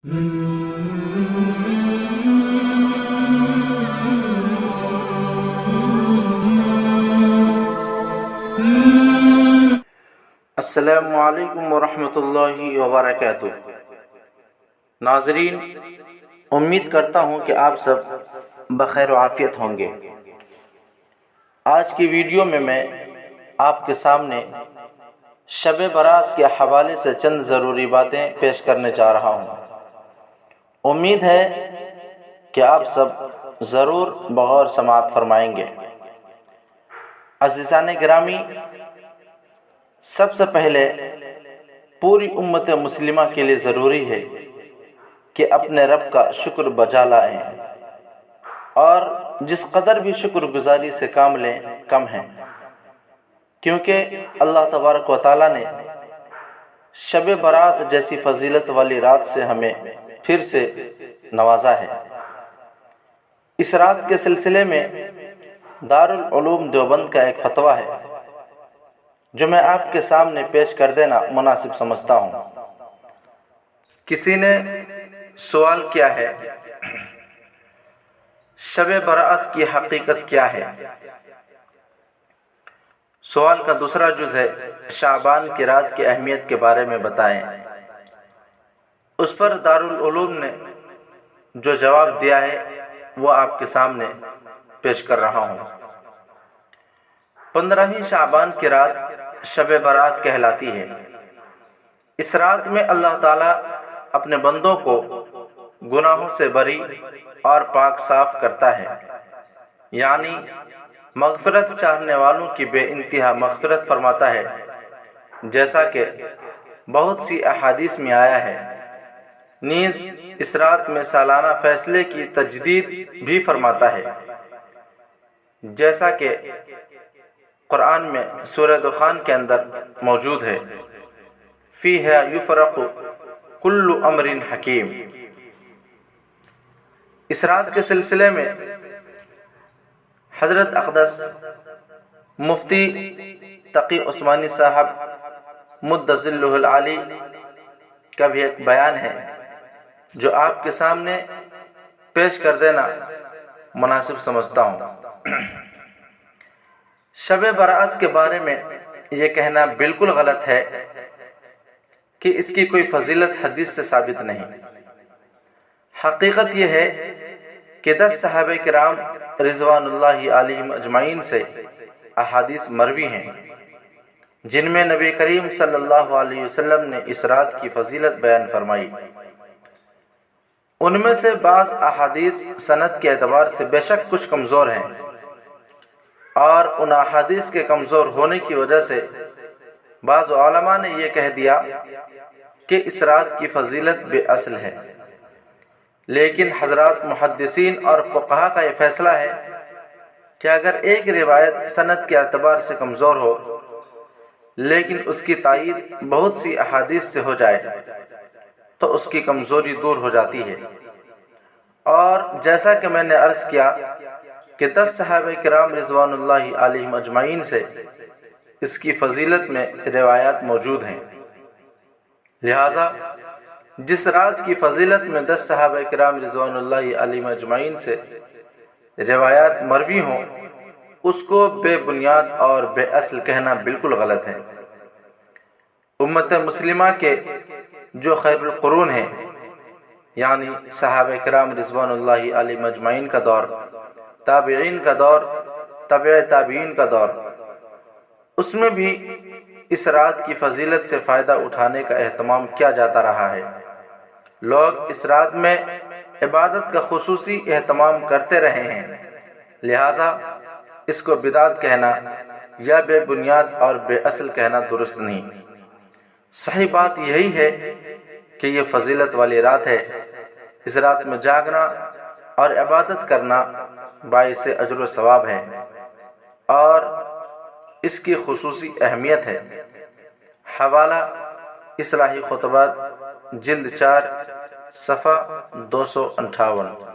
السلام علیکم ورحمۃ اللہ وبرکاتہ۔ ناظرین، امید کرتا ہوں کہ آپ سب بخیر و عافیت ہوں گے۔ آج کی ویڈیو میں آپ کے سامنے شب برات کے حوالے سے چند ضروری باتیں پیش کرنے جا رہا ہوں۔ امید ہے کہ آپ سب ضرور بغور سماعت فرمائیں گے۔ عزیزان گرامی، سب سے پہلے پوری امت مسلمہ کے لیے ضروری ہے کہ اپنے رب کا شکر بجا لائیں، اور جس قدر بھی شکر گزاری سے کام لیں کم ہے، کیونکہ اللہ تبارک و تعالیٰ نے شب برات جیسی فضیلت والی رات سے ہمیں پھر سے نوازا ہے۔ اس رات کے سلسلے میں دارالعلوم دیوبند کا ایک فتویٰ ہے جو میں آپ کے سامنے پیش کر دینا مناسب سمجھتا ہوں۔ کسی نے سوال کیا ہے، شب برات کی حقیقت کیا ہے؟ سوال کا دوسرا جز ہے، شعبان کی رات کی اہمیت کے بارے میں بتائیں۔ اس پر دارالعلوم نے جو جواب دیا ہے وہ آپ کے سامنے پیش کر رہا ہوں۔ 15ویں شعبان کی رات شب برات کہلاتی ہے۔ اس رات میں اللہ تعالیٰ اپنے بندوں کو گناہوں سے بری اور پاک صاف کرتا ہے، یعنی مغفرت چاہنے والوں کی بے انتہا مغفرت فرماتا ہے، جیسا کہ بہت سی احادیث میں آیا ہے۔ نیز اس رات میں سالانہ فیصلے کی تجدید بھی فرماتا ہے، جیسا کہ قرآن میں سورہ دخان کے اندر موجود ہے، فیہا یفرق کل امر حکیم۔ اس رات کے سلسلے میں حضرت اقدس مفتی تقی عثمانی صاحب مد ظلہ العالی کا بھی ایک بیان ہے جو آپ کے سامنے پیش کر دینا مناسب سمجھتا ہوں۔ شب برات کے بارے میں یہ کہنا بالکل غلط ہے کہ اس کی کوئی فضیلت حدیث سے ثابت نہیں۔ حقیقت یہ ہے کہ 10 صحابہ کرام رضوان اللہ علیہم اجمعین سے احادیث مروی ہیں جن میں نبی کریم صلی اللہ علیہ وسلم نے اس رات کی فضیلت بیان فرمائی۔ ان میں سے بعض احادیث سند کے اعتبار سے بے شک کچھ کمزور ہیں، اور ان احادیث کے کمزور ہونے کی وجہ سے بعض علماء نے یہ کہہ دیا کہ اس رات کی فضیلت بے اصل ہے۔ لیکن حضرات محدثین اور فقہا کا یہ فیصلہ ہے کہ اگر ایک روایت سند کے اعتبار سے کمزور ہو لیکن اس کی تائید بہت سی احادیث سے ہو جائے تو اس کی کمزوری دور ہو جاتی ہے۔ اور جیسا کہ میں نے عرض کیا کہ 10 صحابہ کرام رضوان اللہ علیہم اجمعین سے اس کی فضیلت میں روایات موجود ہیں، لہذا جس رات کی فضیلت میں 10 صحابہ کرام رضوان اللہ علیہم اجمعین سے روایات مروی ہوں، اس کو بے بنیاد اور بے اصل کہنا بالکل غلط ہے۔ امت مسلمہ کے جو خیر القرون ہیں، یعنی صحابہ کرام رضوان اللہ علیہم اجمعین کا دور، تابعین کا دور، تبع تابعین کا دور، اس میں بھی اس رات کی فضیلت سے فائدہ اٹھانے کا اہتمام کیا جاتا رہا ہے۔ لوگ اس رات میں عبادت کا خصوصی اہتمام کرتے رہے ہیں، لہٰذا اس کو بدعت کہنا یا بے بنیاد اور بے اصل کہنا درست نہیں۔ صحیح بات یہی ہے کہ یہ فضیلت والی رات ہے۔ اس رات میں جاگنا اور عبادت کرنا باعث اجر و ثواب ہے اور اس کی خصوصی اہمیت ہے۔ حوالہ اصلاحی خطبات جلد 4 صفحہ 258۔